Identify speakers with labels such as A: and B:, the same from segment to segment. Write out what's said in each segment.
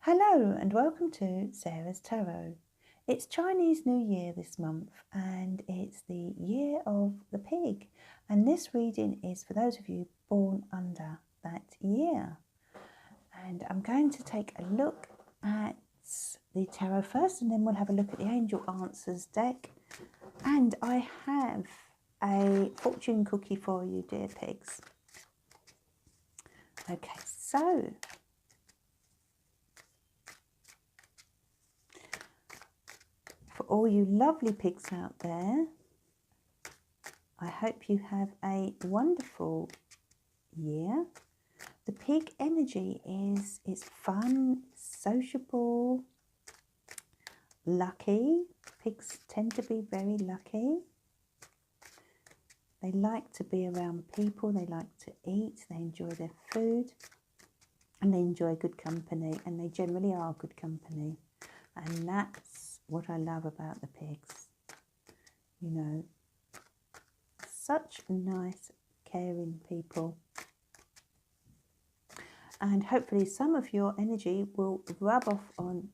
A: Hello and welcome to Sarah's Tarot. It's Chinese New Year this month and it's the year of the pig, and this reading is for those of you born under that year. And I'm going to take a look at the tarot first and then we'll have a look at the Angel Answers deck. And I have a fortune cookie for you, dear pigs. Okay, so for all you lovely pigs out there, I hope you have a wonderful year. The pig energy is fun, sociable, lucky. Pigs tend to be very lucky. They like to be around people, they like to eat, they enjoy their food, and they enjoy good company, and they generally are good company. And that's what I love about the pigs. You know, such nice, caring people. And hopefully some of your energy will rub off on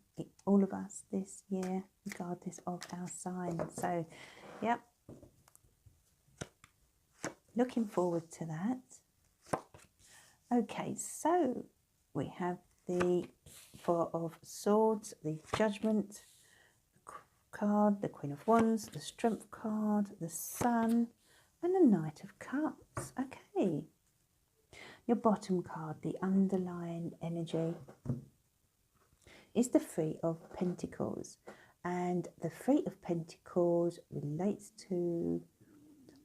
A: all of us this year, regardless of our sign. So, yep, looking forward to that. Okay, so we have the Four of Swords, the Judgment card, the Queen of Wands, the Strength card, the Sun, and the Knight of Cups. Okay. Your bottom card, the underlying energy, is the Three of Pentacles. And the Three of Pentacles relates to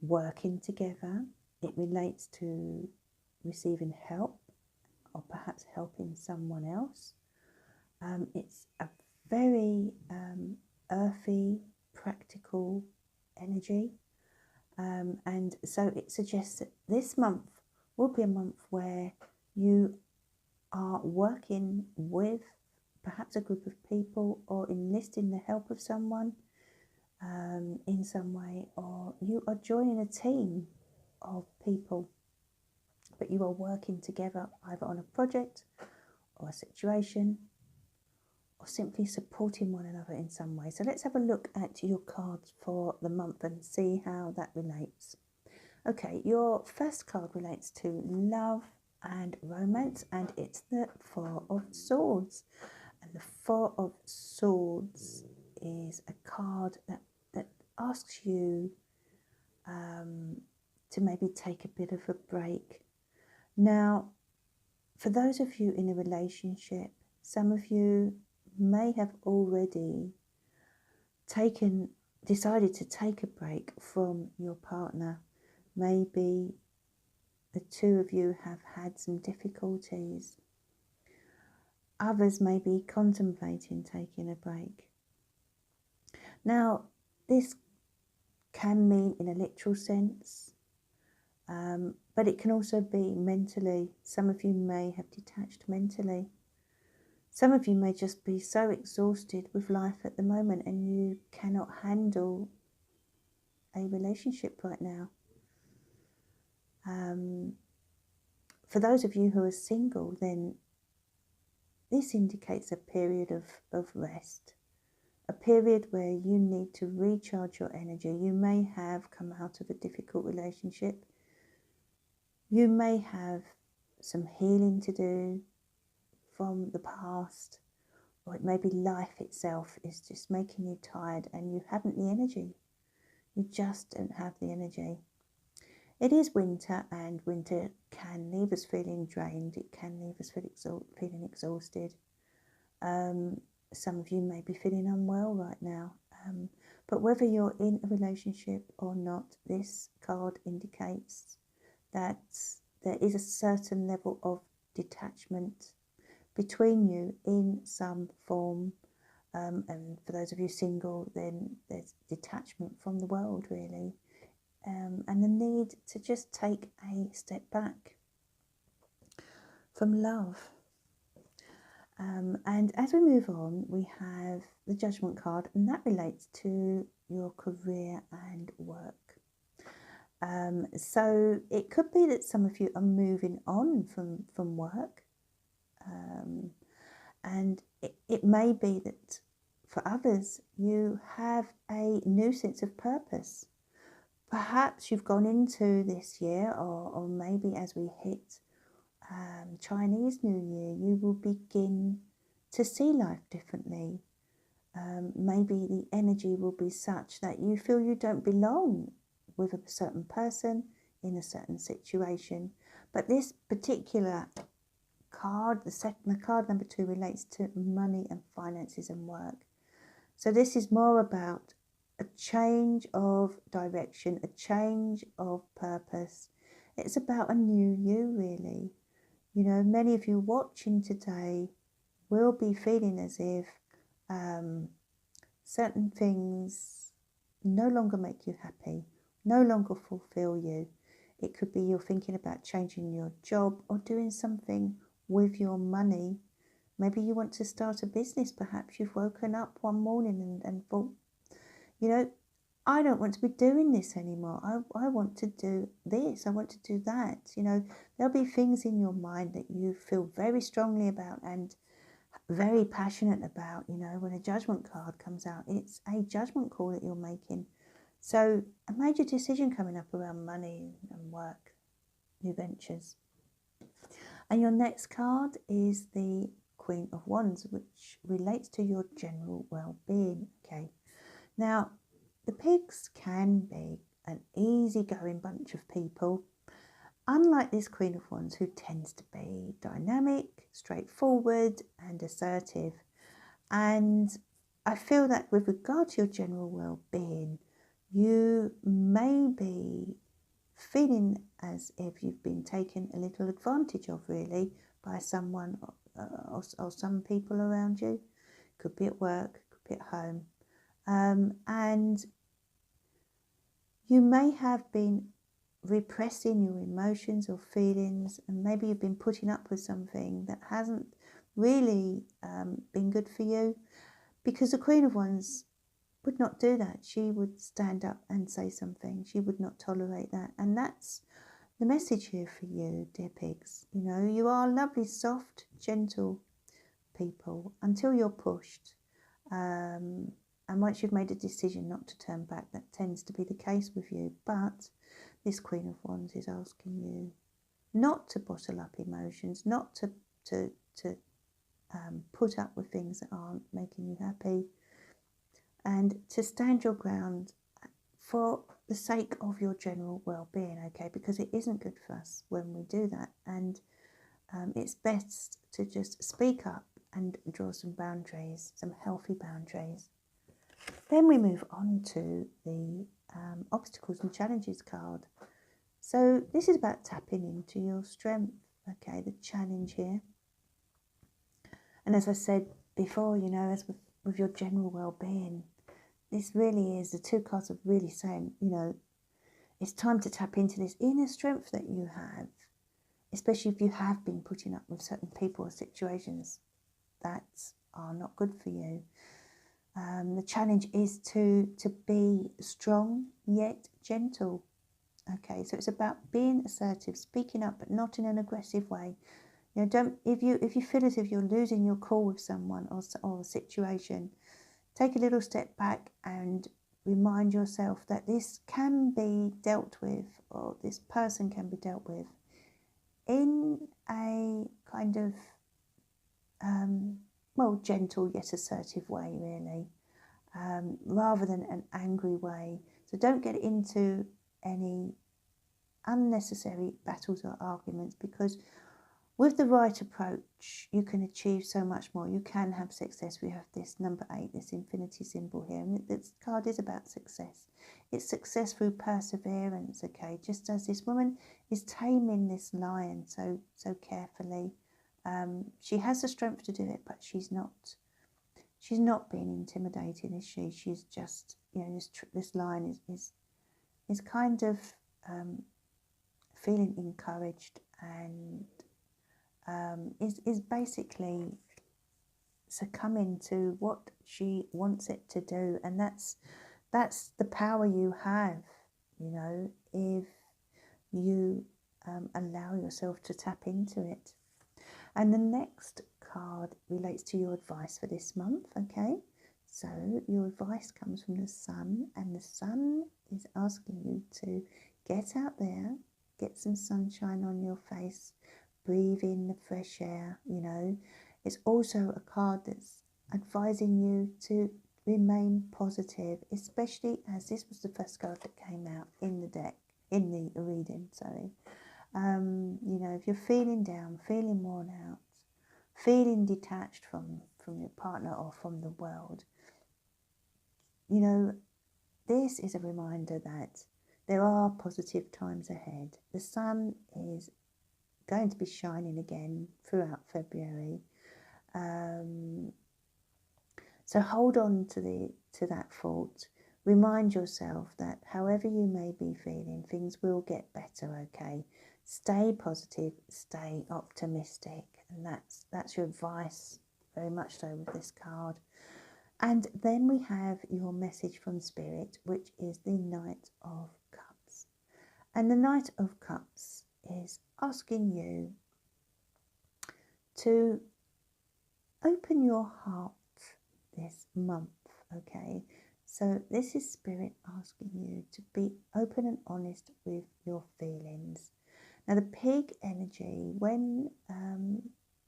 A: working together. It relates to receiving help or perhaps helping someone else. It's a very earthy, practical energy. And so it suggests that this month will be a month where you are working with perhaps a group of people or enlisting the help of someone in some way, or you are joining a team of people, but you are working together either on a project or a situation or simply supporting one another in some way. So let's have a look at your cards for the month and see how that relates. Okay, your first card relates to love and romance, and it's the Four of Swords. And the Four of Swords is a card that asks you to maybe take a bit of a break. Now, for those of you in a relationship, some of you may have already decided to take a break from your partner. Maybe the two of you have had some difficulties. Others may be contemplating taking a break. Now, this can mean in a literal sense, but it can also be mentally. Some of you may have detached mentally. Some of you may just be so exhausted with life at the moment and you cannot handle a relationship right now. For those of you who are single, then this indicates a period of rest, a period where you need to recharge your energy. You may have come out of a difficult relationship. You may have some healing to do from the past, or it may be life itself is just making you tired and you haven't the energy. You just don't have the energy. It is winter, and winter can leave us feeling drained. It can leave us feeling exhausted. Some of you may be feeling unwell right now. But whether you're in a relationship or not, this card indicates that there is a certain level of detachment between you in some form. And for those of you single, then there's detachment from the world, really. And the need to just take a step back from love. And as we move on, we have the Judgment card, and that relates to your career and work. So it could be that some of you are moving on from work, And it may be that for others, you have a new sense of purpose. Perhaps you've gone into this year, or maybe as we hit Chinese New Year, you will begin to see life differently. Maybe the energy will be such that you feel you don't belong with a certain person in a certain situation. But this particular card, the card number 2, relates to money and finances and work. So this is more about a change of direction, a change of purpose. It's about a new you, really. You know, many of you watching today will be feeling as if certain things no longer make you happy, no longer fulfill you. It could be you're thinking about changing your job or doing something with your money. Maybe you want to start a business. Perhaps you've woken up one morning and thought, you know, I don't want to be doing this anymore. I want to do this. I want to do that. You know, there'll be things in your mind that you feel very strongly about and very passionate about. You know, when a judgment card comes out, it's a judgment call that you're making. So a major decision coming up around money and work, new ventures. And your next card is the Queen of Wands, which relates to your general well-being. Okay. Now, the pigs can be an easygoing bunch of people, unlike this Queen of Wands, who tends to be dynamic, straightforward and assertive. And I feel that with regard to your general well-being, you may be feeling as if you've been taken a little advantage of, really, by someone or some people around you. Could be at work, could be at home. And you may have been repressing your emotions or feelings, and maybe you've been putting up with something that hasn't really been good for you, because the Queen of Wands would not do that. She would stand up and say something. She would not tolerate that. And that's the message here for you, dear pigs. You know, you are lovely, soft, gentle people until you're pushed. And once you've made a decision not to turn back, that tends to be the case with you. But this Queen of Wands is asking you not to bottle up emotions, not to put up with things that aren't making you happy, and to stand your ground for the sake of your general well-being, okay? Because it isn't good for us when we do that, and it's best to just speak up and draw some boundaries, some healthy boundaries. Then we move on to the obstacles and challenges card. So this is about tapping into your strength, okay, the challenge here. And as I said before, you know, as with your general well-being, this really is, the two cards are really saying, you know, it's time to tap into this inner strength that you have, especially if you have been putting up with certain people or situations that are not good for you. The challenge is to be strong yet gentle. Okay, so it's about being assertive, speaking up, but not in an aggressive way. You know, don't, if you feel as if you're losing your cool with someone or a situation, take a little step back and remind yourself that this can be dealt with, or this person can be dealt with in a kind of well, gentle yet assertive way, really, rather than an angry way. So don't get into any unnecessary battles or arguments, because with the right approach, you can achieve so much more. You can have success. We have this number 8, this infinity symbol here, and this card is about success. It's success through perseverance, okay? Just as this woman is taming this lion so carefully. She has the strength to do it, but she's not being intimidated, is she? She's just, you know, this lion is kind of feeling encouraged, and is basically succumbing to what she wants it to do. And that's the power you have, you know, if you allow yourself to tap into it. And the next card relates to your advice for this month, okay? So your advice comes from the Sun, and the Sun is asking you to get out there, get some sunshine on your face, breathe in the fresh air, you know. It's also a card that's advising you to remain positive, especially as this was the first card that came out in the deck, in the reading, sorry. You know, if you're feeling down, feeling worn out, feeling detached from your partner or from the world, you know, this is a reminder that there are positive times ahead. The sun is going to be shining again throughout February. So hold on to that thought. Remind yourself that however you may be feeling, things will get better, okay? Stay positive, stay optimistic. And that's your advice, very much so, with this card. And then we have your message from Spirit, which is the Knight of Cups. And the Knight of Cups is asking you to open your heart this month, okay? So this is Spirit asking you to be open and honest with your feelings. Now the pig energy, when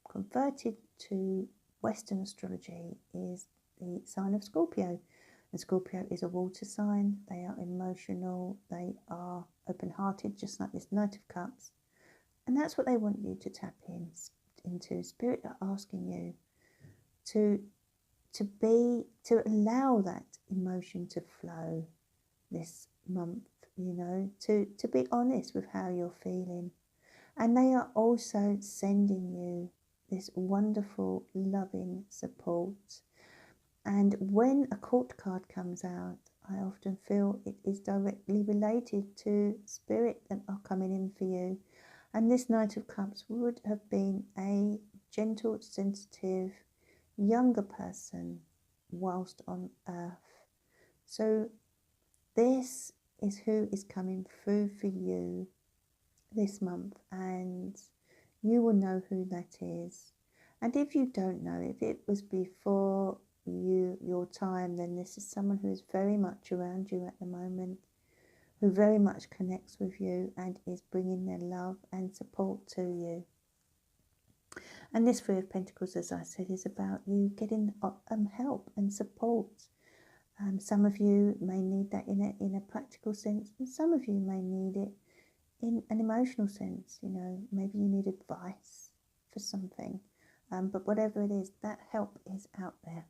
A: converted to Western astrology, is the sign of Scorpio. And Scorpio is a water sign. They are emotional, they are open-hearted, just like this Knight of Cups. And that's what they want you to tap into. Spirit are asking you to allow that emotion to flow this month, you know, to be honest with how you're feeling. And they are also sending you this wonderful, loving support. And when a court card comes out, I often feel it is directly related to Spirit that are coming in for you. And this Knight of Cups would have been a gentle, sensitive, younger person whilst on earth. So this is who is coming through for you this month, and you will know who that is. And if you don't know, if it was before your time, then this is someone who is very much around you at the moment, who very much connects with you and is bringing their love and support to you. And this Three of Pentacles, as I said, is about you getting help and support. Some of you may need that in a practical sense, and some of you may need it in an emotional sense. You know, maybe you need advice for something. But whatever it is, that help is out there.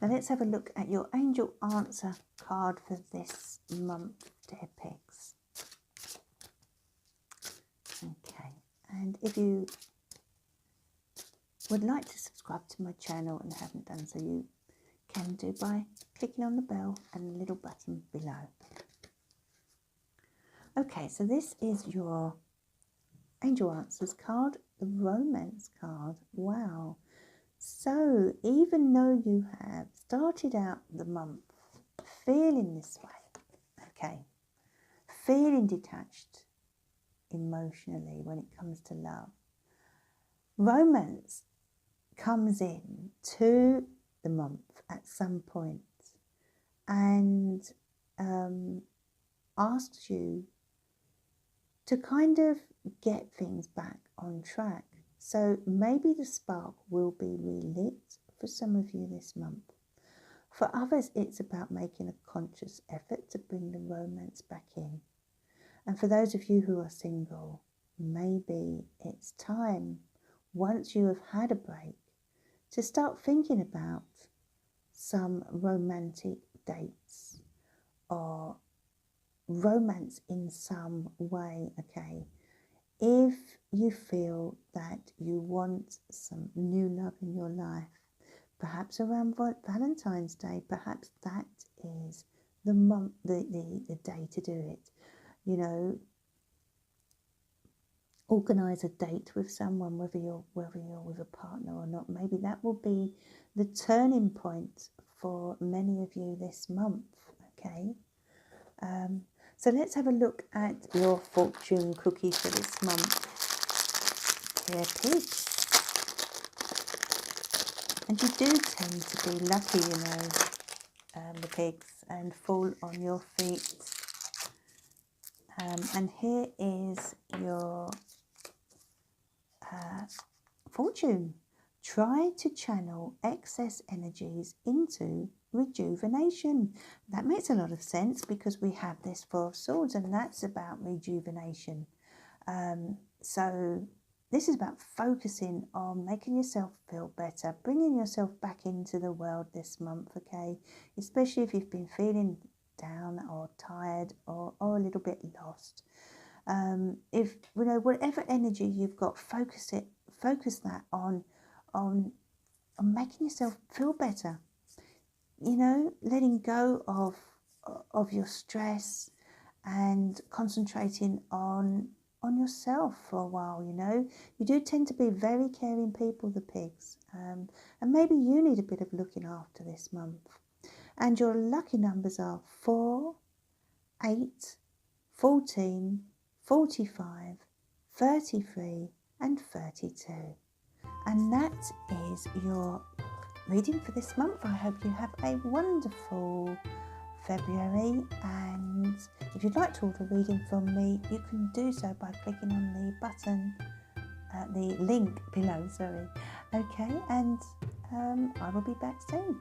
A: Now let's have a look at your angel answer card for this month, dear pigs. Okay, and if you would like to subscribe to my channel and haven't done so, you can do by clicking on the bell and the little button below. Okay, so this is your angel answers card, the romance card. Wow. So even though you have started out the month feeling this way, okay, feeling detached emotionally when it comes to love, romance comes in to the month at some point and asks you to kind of get things back on track. So maybe the spark will be relit for some of you this month. For others, it's about making a conscious effort to bring the romance back in. And for those of you who are single, maybe it's time, once you have had a break, to start thinking about some romantic dates or romance in some way, okay? If you feel that you want some new love in your life, perhaps around Valentine's Day, perhaps that is the month, the day to do it. You know, organise a date with someone, whether you're with a partner or not. Maybe that will be the turning point for many of you this month, okay? So let's have a look at your fortune cookie for this month, dear pigs. And you do tend to be lucky, you know, the pigs, and fall on your feet. And here is your fortune. Try to channel excess energies into rejuvenation. That makes a lot of sense because we have this Four of Swords, and that's about rejuvenation. So this is about focusing on making yourself feel better, bringing yourself back into the world this month, okay? Especially if you've been feeling down or tired or a little bit lost. If you know, whatever energy you've got, focus that on making yourself feel better. You know, letting go of your stress and concentrating on yourself for a while. You know, you do tend to be very caring people, the pigs, and maybe you need a bit of looking after this month. And your lucky numbers are 4, 8, 14, 45, 33 and 32. And that is your reading for this month. I hope you have a wonderful February, and if you'd like to order a reading from me, you can do so by clicking on the button, the link below, sorry. Okay, and I will be back soon.